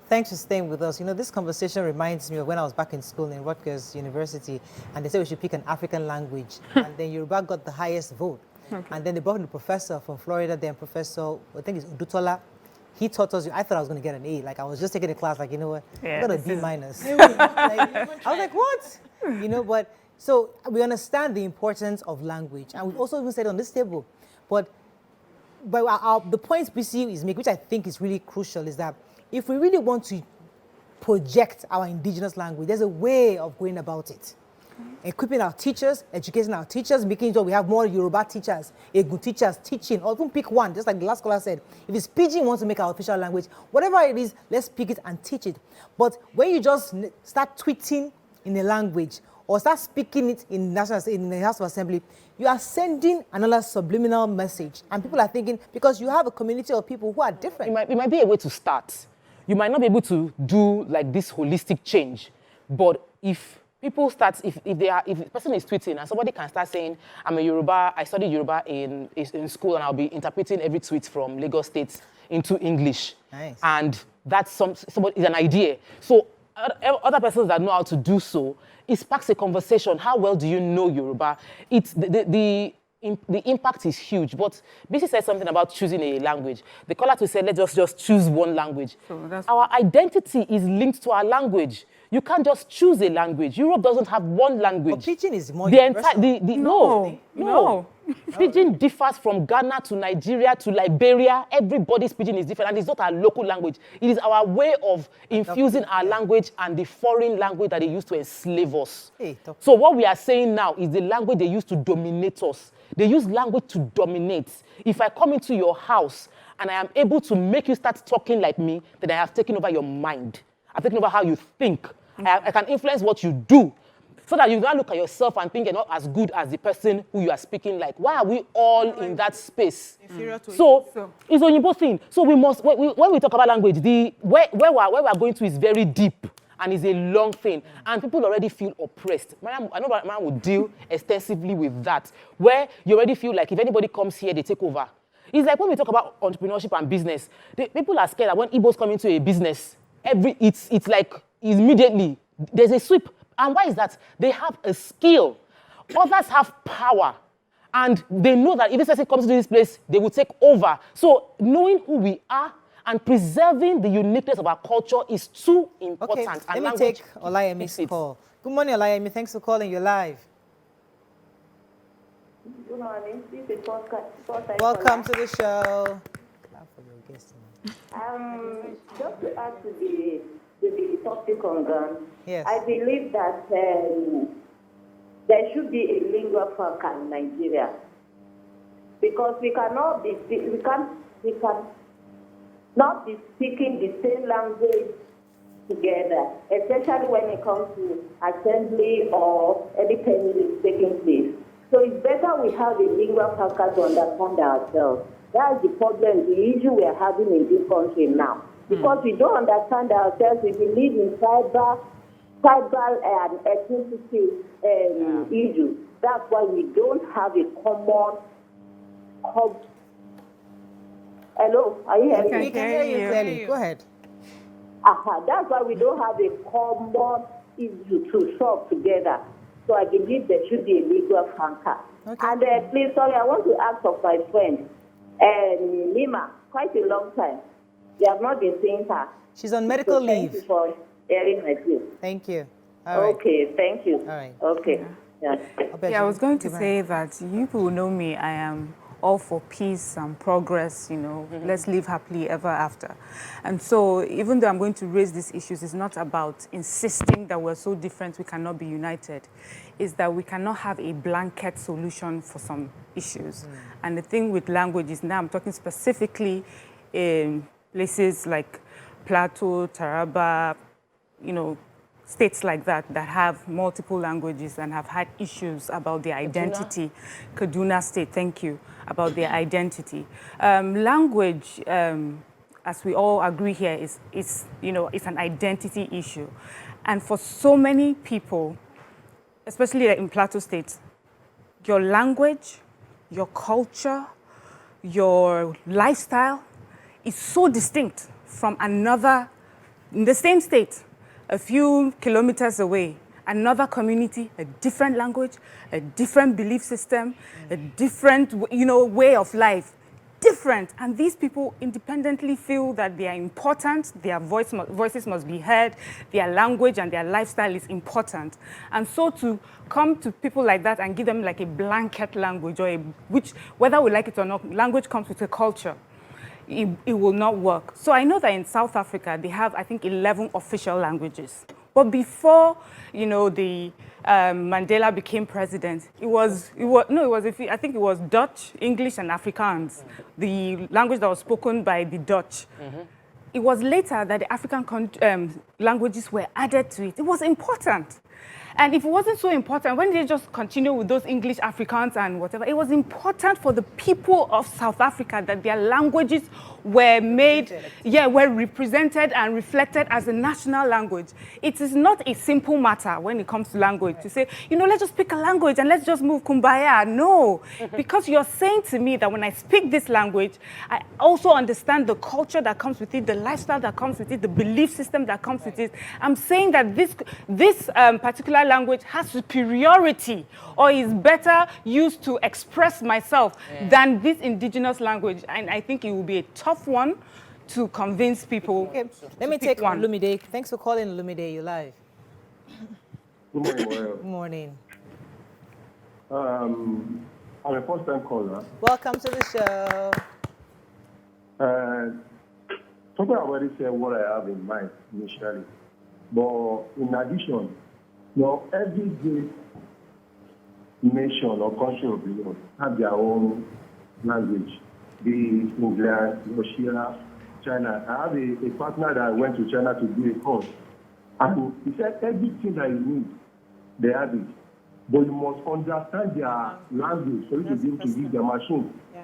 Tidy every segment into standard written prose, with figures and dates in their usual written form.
Thanks for staying with us. You know, this conversation reminds me of when I was back in school in Rutgers University, and they said we should pick an African language, and then Yoruba got the highest vote. Okay. And then they brought in a professor from Florida, then Professor, I think it's Udutola. He taught us, I thought I was going to get an A. Like, I was just taking a class, like, you know what, I got a B minus. Like, I was like, what? You know, but, so we understand the importance of language. And we've also even said on this table, but the points BC is making, which I think is really crucial, is that if we really want to project our indigenous language, there's a way of going about it. Equipping our teachers, educating our teachers, making sure we have more Yoruba teachers, good teachers teaching, or even pick one, just like the last caller said. If it's Pidgin wants to make our official language, whatever it is, let's pick it and teach it. But when you just start tweeting in a language or start speaking it in the House of Assembly, you are sending another subliminal message. And people are thinking, because you have a community of people who are different. It might be a way to start. You might not be able to do like this holistic change, but if people start, if the person is tweeting and somebody can start saying, I'm a Yoruba, I studied Yoruba in school and I'll be interpreting every tweet from Lagos State into English. Nice. And that's somebody is an idea. So other persons that know how to do so, it sparks a conversation. How well do you know Yoruba? It's the impact is huge, but BC said something about choosing a language. The caller to say, let's just choose one language. So our identity is linked to our language. You can't just choose a language. Europe doesn't have one language. But Pidgin is more universal. No. Pidgin differs from Ghana to Nigeria to Liberia. Everybody's Pidgin is different, and it's not our local language. It is our way of infusing our language and the foreign language that they used to enslave us. So what we are saying now is the language they used to dominate us. They use language to dominate. If I come into your house and I am able to make you start talking like me, then I have taken over your mind. I've taken over how you think. I can influence what you do, so that you can look at yourself and think you're not as good as the person who you are speaking like. Why are we all in that space? So it's an important thing. So we must, when we talk about language, where we are going to is very deep and is a long thing. And people already feel oppressed. I know Mariam will deal extensively with that, where you already feel like if anybody comes here, they take over. It's like when we talk about entrepreneurship and business, people are scared that when Igbos come into a business, it's like immediately there's a sweep. And why is that? They have a skill. Others have power. And they know that if this person comes to this place, they will take over. So knowing who we are and preserving the uniqueness of our culture is too important. Okay, and let me take Olayemi's call. Good morning, Olayemi. Thanks for calling. You're live. Good morning. This is Welcome to the show. Clap for your guest. Just to add to the topic on guns, yes. I believe that there should be a lingua franca in Nigeria, because we cannot be speaking the same language together, especially when it comes to assembly or anything is taking place. So it's better we have a lingua franca to understand ourselves. That's the problem, the issue we are having in this country now. Because we don't understand ourselves, we believe in tribal and ethnicity issues. That's why we don't have a common. Hello, are you hearing me? We can hear you clearly. Go ahead. That's why we don't have a common issue to solve together. So I believe there should be a lingua franca. Okay. And please, sorry, I want to ask of my friend, Nima, quite a long time. We have not been seeing her. She's on medical leave. Thank you for airing my view. Thank you. All right. Okay, thank you. All right. Okay. Yeah, I was going to say that you people know me. I am all for peace and progress, you know, let's live happily ever after. And so even though I'm going to raise these issues, it's not about insisting that we're so different we cannot be united. It's that we cannot have a blanket solution for some issues. And the thing with language is, now I'm talking specifically in places like Plateau, Taraba, you know, states like that have multiple languages and have had issues about their identity. Kaduna State, thank you, about their identity. Language, as we all agree here, is you know, it's an identity issue. And for so many people, especially in Plateau State, your language, your culture, your lifestyle is so distinct from another in the same state, a few kilometers away, another community, a different language, a different belief system, a different, way of life. Different, and these people independently feel that they are important, their voices must be heard, their language and their lifestyle is important. And so to come to people like that and give them like a blanket language, or which, whether we like it or not, language comes with a culture, it will not work. So I know that in South Africa, they have, I think, 11 official languages. But before, Mandela became president, I think it was Dutch, English, and Afrikaans, the language that was spoken by the Dutch. It was later that the African languages were added to it. It was important. And if it wasn't so important, when they just continue with those English, Afrikaans, and whatever, it was important for the people of South Africa that their languages were were represented and reflected as a national language. It is not a simple matter when it comes to language to say, let's just pick a language and let's just move kumbaya. No, because you're saying to me that when I speak this language, I also understand the culture that comes with it, the lifestyle that comes with it, the belief system that comes with it. I'm saying that this particular language has superiority or is better used to express myself than this indigenous language. And I think it will be a tough one to convince people. Okay. Let me take one. Lumide. Thanks for calling, Lumide. You're live. Good morning, Good morning. I'm a first-time caller. Welcome to the show. Something I already said what I have in mind initially. But in addition, every great nation or country of the world have their own language. The England, Russia, China. I have a partner that went to China to do a course. And he said everything that you need, they have it. But you must understand their language for you to be able to use their machine. Yeah.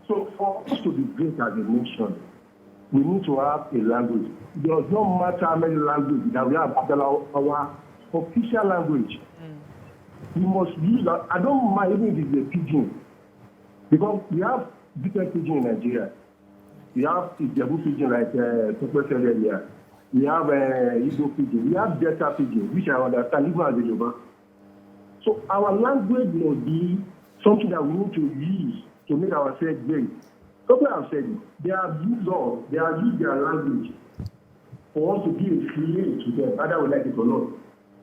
So for us to be great as a nation, we need to have a language. It does not matter how many languages that we have, our official language. We must use that. I don't mind even if it's a pidgin. Because we have different pidgin in Nigeria. We have Ijebu pidgin like Tope said earlier. We have Igbo pidgin. We have Delta pidgin, which I understand even as a Yoruba. So our language must be something that we need to use to make ourselves great. Something I've said, they have used their language for us to be a slave to them, whether we like it or not.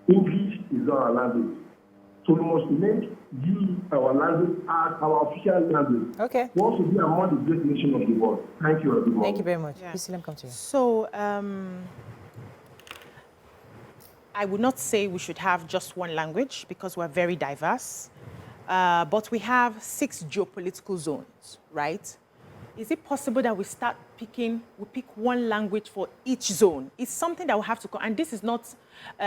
English is not our language. So we must use our language as our official language. Okay. We want to be among the great nations of the world. Thank you, everyone. Thank you very much. Yeah. Please let me come to you. So, I would not say we should have just one language because we're very diverse. But we have 6 geopolitical zones, right? Is it possible that we pick one language for each zone? It's something that we have to, and this is not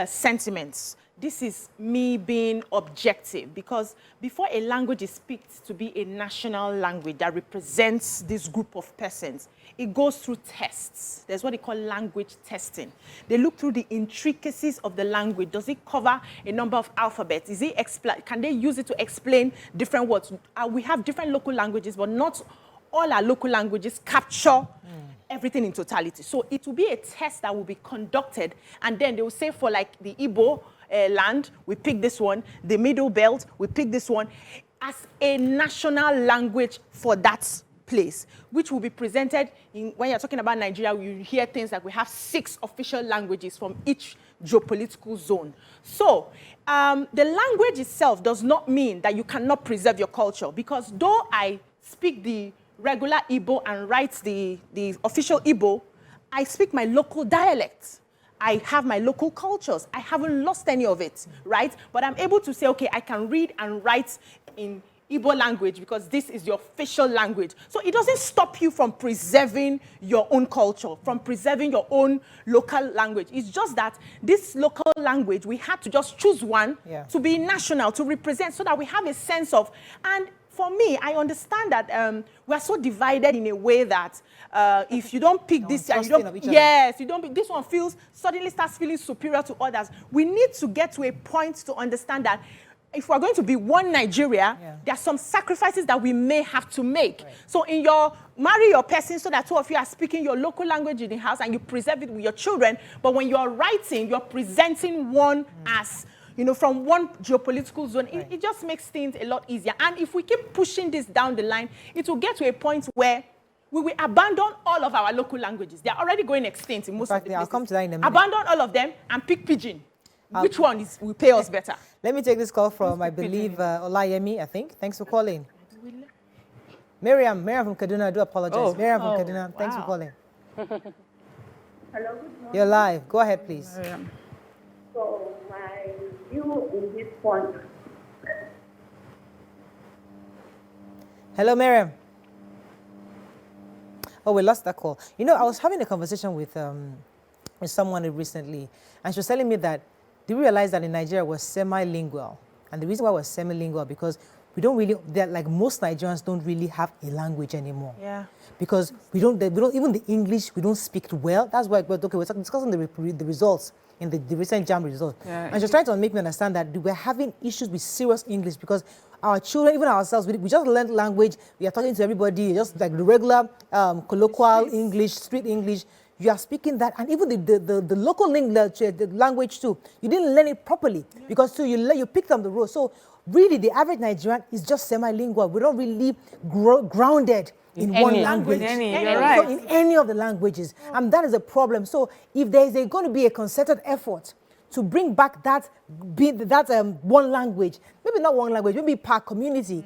sentiments. This is me being objective, because before a language is picked to be a national language that represents this group of persons, it goes through tests. There's what they call language testing. They look through the intricacies of the language. Does it cover a number of alphabets? Can they use it to explain different words? We have different local languages, but not all our local languages capture everything in totality. So it will be a test that will be conducted, and then they will say for like the Igbo land, we pick this one, the Middle Belt, we pick this one, as a national language for that place, which will be presented when you're talking about Nigeria, you hear things like we have 6 official languages from each geopolitical zone. So the language itself does not mean that you cannot preserve your culture, because though I speak the regular Igbo and write the official Igbo, I speak my local dialect. I have my local cultures. I haven't lost any of it, right? But I'm able to say, okay, I can read and write in Igbo language because this is your official language. So it doesn't stop you from preserving your own culture, from preserving your own local language. It's just that this local language, we had to just choose one to be national, to represent, so that we have a sense of, and for me, I understand that we are so divided in a way that if you don't pick this, and you don't, you don't pick this one, suddenly starts feeling superior to others. We need to get to a point to understand that if we're going to be one Nigeria, there are some sacrifices that we may have to make. Right. So in marry your person so that two of you are speaking your local language in the house and you preserve it with your children. But when you're writing, you're presenting one as, from one geopolitical zone. Right. It just makes things a lot easier. And if we keep pushing this down the line, it will get to a point where we will abandon all of our local languages. They're already going extinct in most of the places. I'll come to that in a minute. Abandon all of them and pick pidgin. Which one will pay us better? Let me take this call from, I believe, Olayemi, I think. Thanks for calling. Miriam from Kaduna, I do apologize. Miriam from Kaduna, thanks for calling. Hello, good morning. You're live. Go ahead, please. So, my view in this point. Hello, Miriam. Oh, we lost that call. I was having a conversation with someone recently, and she was telling me that, do you realize that in Nigeria we're semi-lingual? And the reason why we're semi-lingual because we don't really, like most Nigerians don't really have a language anymore. Yeah. Because we don't even the English, we don't speak it well. That's why we're discussing the results in the recent JAM results. Yeah. And she's trying to make me understand that we're having issues with serious English because our children, even ourselves, we just learned language. We are talking to everybody, just like the regular colloquial English, street English. You are speaking that, and even the local language too. You didn't learn it properly because too you picked up the road. So really, the average Nigerian is just semi-lingual. We're not really grounded in one language. You're right. So in any of the languages, and that is a problem. So if there is going to be a concerted effort to bring back that one language, maybe not one language, maybe per community,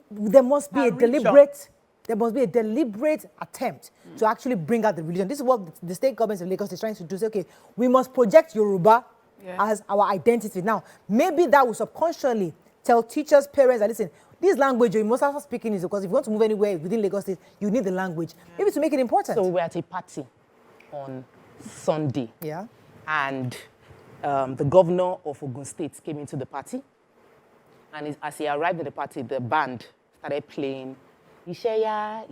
there must be a deliberate attempt to actually bring out the religion. This is what the state government of Lagos is trying to do. Say, okay, we must project Yoruba as our identity. Now, maybe that will subconsciously tell teachers, parents, that listen, this language you must start speaking is because if you want to move anywhere within Lagos State, you need the language. Maybe to make it important. So we were at a party on Sunday. Yeah. And the governor of Ogun State came into the party. And as he arrived at the party, the band started playing Isheya,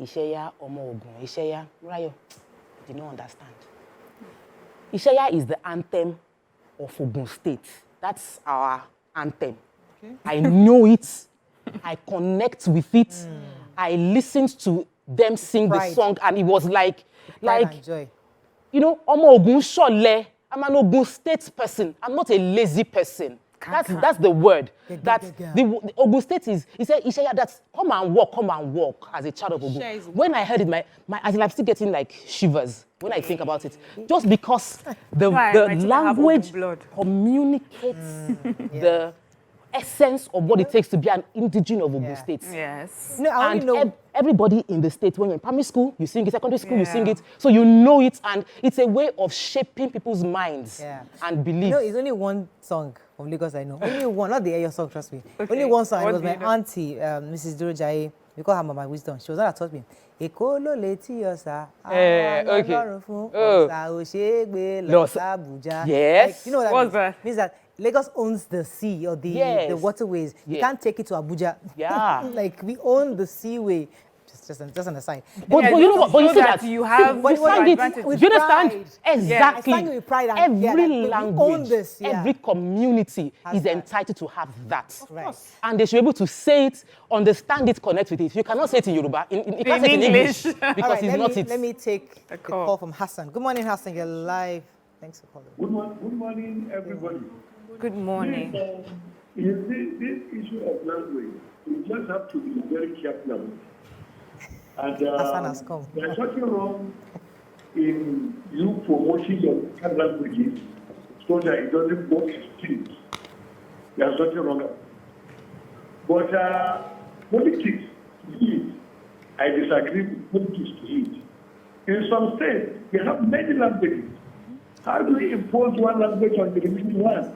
Omo Ogun, Isheya, Rayo. Did not understand. Isheya is the anthem of Ogun State. That's our anthem. Okay. I know it. I connect with it. I listened to them sing the song, and it was like, joy. Omo Ogun Shole. I'm an Ogun State person. I'm not a lazy person. That's the word. The Ogun State is, he said, that's come and walk as a child of Ogun. When I heard it, I'm still getting like shivers when I think about it. Just because the language communicates the essence of what it takes to be an indigenous of Ogun State. Yes. No, I only know. Everybody in the state, when you're in primary school, you sing it, secondary school, you sing it. So you know it, and it's a way of shaping people's minds and beliefs. It's only one song from Lagos I know. Only one, not the Ayo song, trust me. Okay. Only one song. It was my auntie, Mrs. Durojaye. We call her Mama Wisdom. She was not that taught me. Ekolo leti yosa. Yes. You know what What's means? that? Means that Lagos owns the sea or the waterways. You can't take it to Abuja. Yeah. Like we own the seaway. Just an aside. But you know what? But you see that you have we sang it. with Do you understand? pride. Exactly. I sang it with pride. Every we language, own this, every community is that. entitled to have that. Right. And they should be able to say it, understand it, connect with it. You cannot say it in Yoruba. You can't say it in English because it's not it. Let me take a call from Hassan. Good morning, Hassan. You're live. Thanks for calling. Good morning, everybody. Good morning. This issue of language, we just have to be very careful about it. And there's something wrong in you promoting your languages so that it doesn't go extinct. There's nothing wrong about it. But politics to it, I disagree with politics to it. In some states, they have many languages. How do we impose one language on the remaining one?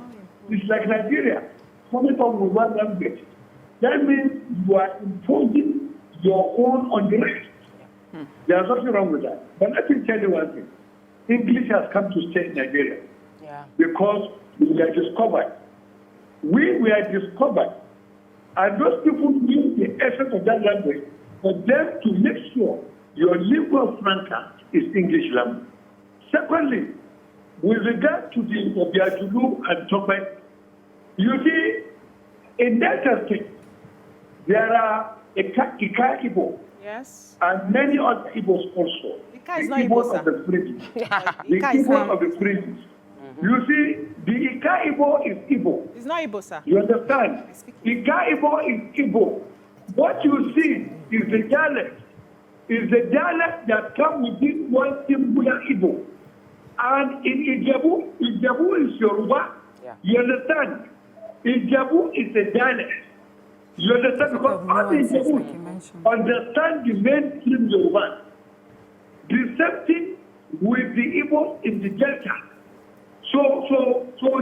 It's like Nigeria, coming up with one language. That means you are imposing your own on the rest. There's nothing wrong with that. But let me tell you one thing. English has come to stay in Nigeria because we were discovered. We were discovered. And those people knew the essence of that language for them to make sure your lingua franca is English language. Secondly, with regard to the Obiajulu and Tokwe, you see, In Delta State, there are Ika Igbo Yes. and many other Igbos also. Ika is the not Igbo, Igbos sir. of the fringes. The Ika is Igbos not. of the fringes. You see, the Ika Igbo is Igbo. It's not Igbo, sir. You understand? Ika Igbo is Igbo. What you see is the dialect. Is the dialect that comes within one singular Igbo. And in Ijebu, Ijebu is Yoruba. Yeah. You understand? Ijebu is a dialect. You understand? Because all the Ijebu understand the mainstream Yoruba. The same thing with the Igbo in the Delta. So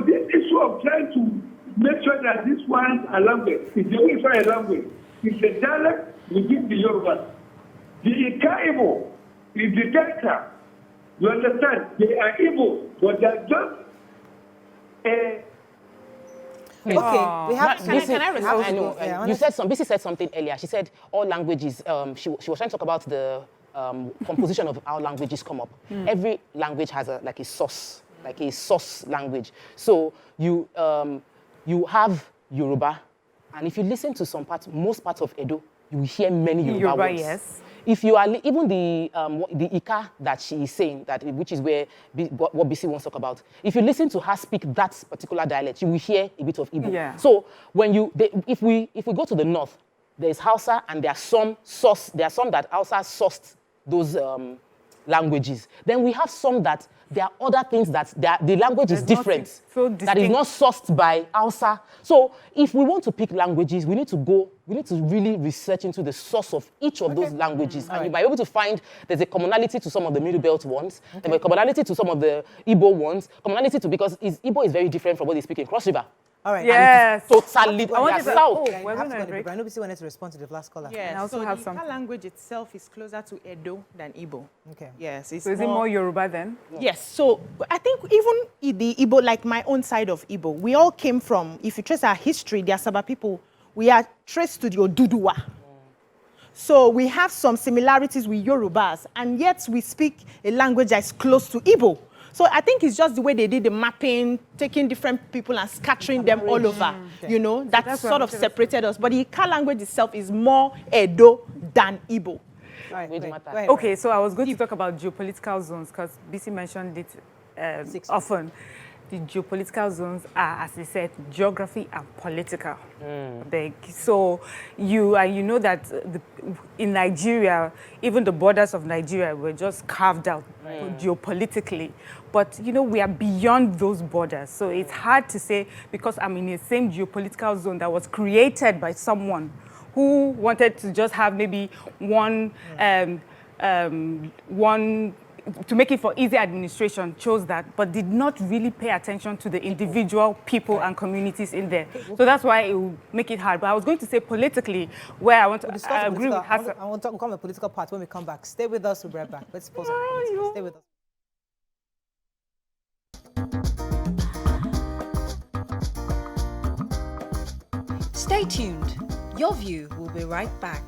this issue of trying to make sure that this one a language, Ijebu is not a language, it's a dialect within the Yoruba. The Ika Igbo is the Delta. You understand? They are Igbo, but they are just Okay, we have to. Can I respond? I know. Yeah, You said Bisi said something earlier. She said all languages. She was trying to talk about the composition of how languages come up. Every language has a source, like a source language. So you have Yoruba, and if you listen to most parts of Edo, you will hear many Yoruba words. Yes. If you are even the Ika that she is saying, which is where what BC wants to talk about, if you listen to her speak that particular dialect, you will hear a bit of Igbo. Yeah. So if we go to the north, there is Hausa, and there are some that Hausa sourced those languages. Then we have some that there are other things that the language is different, that is not sourced by Hausa. So if we want to pick languages, we need to really research into the source of each of those languages. And you might be able to find there's a commonality to some of the Middle Belt ones, there's a commonality to some of the Igbo ones, because Igbo is very different from what they speak in Cross River. All right. Yes. Totally South. we're going to I break. know BC wanted to respond to the last caller. Yes. I also so have the some- Ika language itself is closer to Edo than Igbo. Okay. Yes. It's So is it more Yoruba then? Yes. So I think even the Igbo, like my own side of Igbo, we all came from, if you trace our history, the Asaba people, we are traced to the Oduduwa. So we have some similarities with Yorubas, and yet we speak a language that is close to Igbo. So I think it's just the way they did the mapping, taking different people and scattering them all over, that that's sort what of separated us. But the Ika language itself is more Edo than Igbo. All right, Wait, great. Martha. Go ahead. Okay, so I was going to talk about geopolitical zones because BC mentioned it often. The geopolitical zones are, as they said, geography and political. So you know that in Nigeria, even the borders of Nigeria were just carved out geopolitically. But we are beyond those borders. So it's hard to say because I'm in the same geopolitical zone that was created by someone who wanted to just have maybe one to make it for easy administration, chose that, but did not really pay attention to the individual people and communities in there. So that's why it will make it hard. But I was going to say politically, where I want to agree with Hassan. I want to talk on the political part when we come back. Stay with us, we'll be right back. Let's pause on Stay with us. Stay tuned. Your View will be right back.